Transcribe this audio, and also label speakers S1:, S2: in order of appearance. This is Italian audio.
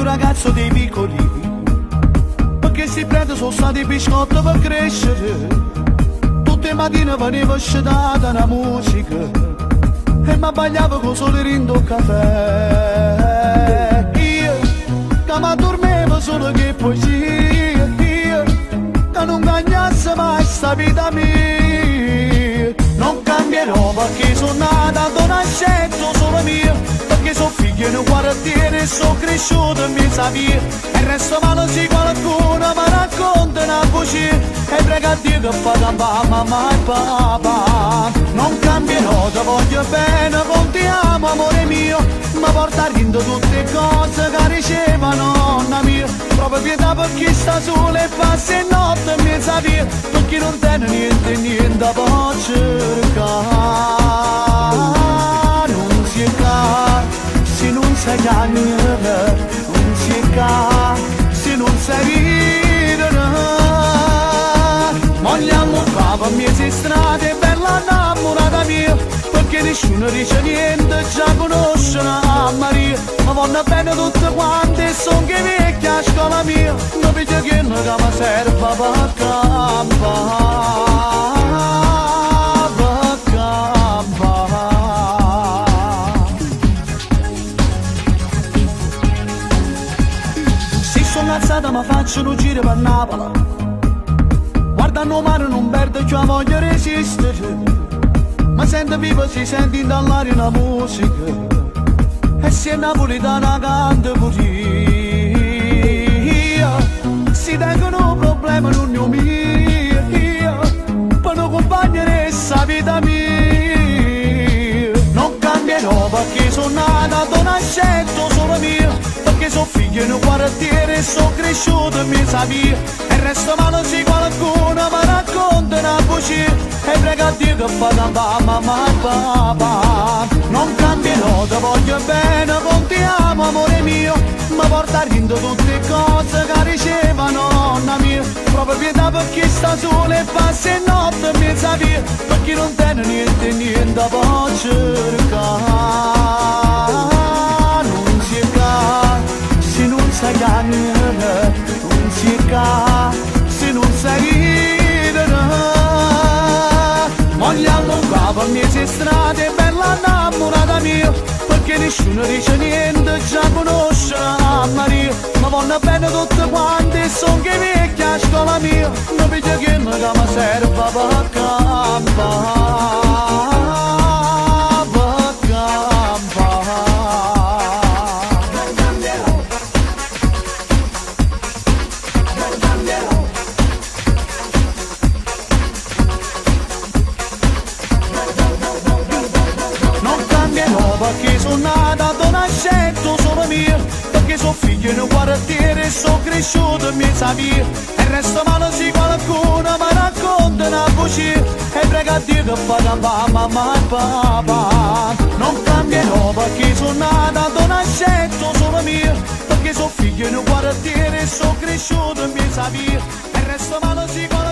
S1: ragazzo dei piccoli, perché si prende sono stati biscotti per crescere. Tutte le mattine veniva scedata una musica e mi abbagliavo con solo rindo caffè. Io che mi dormevo solo che poesia, io che non bagnasse mai sta vita mia. Non cambierò perché sono nata ad un accetto solo mio, perché sono figlio in un quartiere e sono cresciuto in mezzo a via. E resto male se qualcuno mi racconta una bugia e prega a Dio che fa campare mamma e papà. Non cambierò, ti voglio bene, contiamo amore mio, ma porta a rindo tutte le cose che riceva nonna mia. Proprio pietà per chi sta sola e passa e notte in mezzo a via, per chi non tiene niente, niente può cercare. Non si ca, se non sai chiamare, non si ca, se non sai ridere. Vogliamo qua per mie strade, bella innamorata mia, perché nessuno dice niente, già conoscono a Maria. Ma vanno bene tutte quante, sono che vecchia a scuola mia, non vedo che non mi serve per campare. Se sono alzata mi faccio un giro per Napoli, guardando mare non perdo più la voglia di resistere. Ma sento vivo, si sente dall'aria una musica, e se è napolitana canta pure io. Si tengono problemi non ne ho mio, per non accompagnare questa vita mia. Non cambierò perché sono nata ad un accetto solo mio, perché sono figlio in un quartiere e sono cresciuto in mezzo a via. E resto male se qualcuno mi racconta una bugia e prega a Dio che fa campare mamma e papà. Non cambierò, ti voglio bene, contiamo amore mio, ma porta a rindo tutte le cose che riceva nonna mia. Proprio pietà per chi sta sola e passa e notte in mezzo a via, per chi non tiene niente, niente può cercare. Non si ca, se non sai chiamare, non si ca, se non sai ridere. Vogliamo qua per mie strade, bella innamorata mia, perché nessuno dice niente, già conoscono a Maria. Ma vanno bene tutte quante, sono che vecchia a scuola mia, non vedo che mi serve per campare. Perché sono nata ad un accetto solo mio, perché sono figlio in un quartiere e sono cresciuto in mezzo a via. E resto male se qualcuno mi racconta una bugia e prega a Dio che fa campare mamma e papà. Non cambierò perché sono nata ad un accetto solo mio, perché sono figlio in un quartiere e sono cresciuto in mezzo a via. E resto male se qualcuno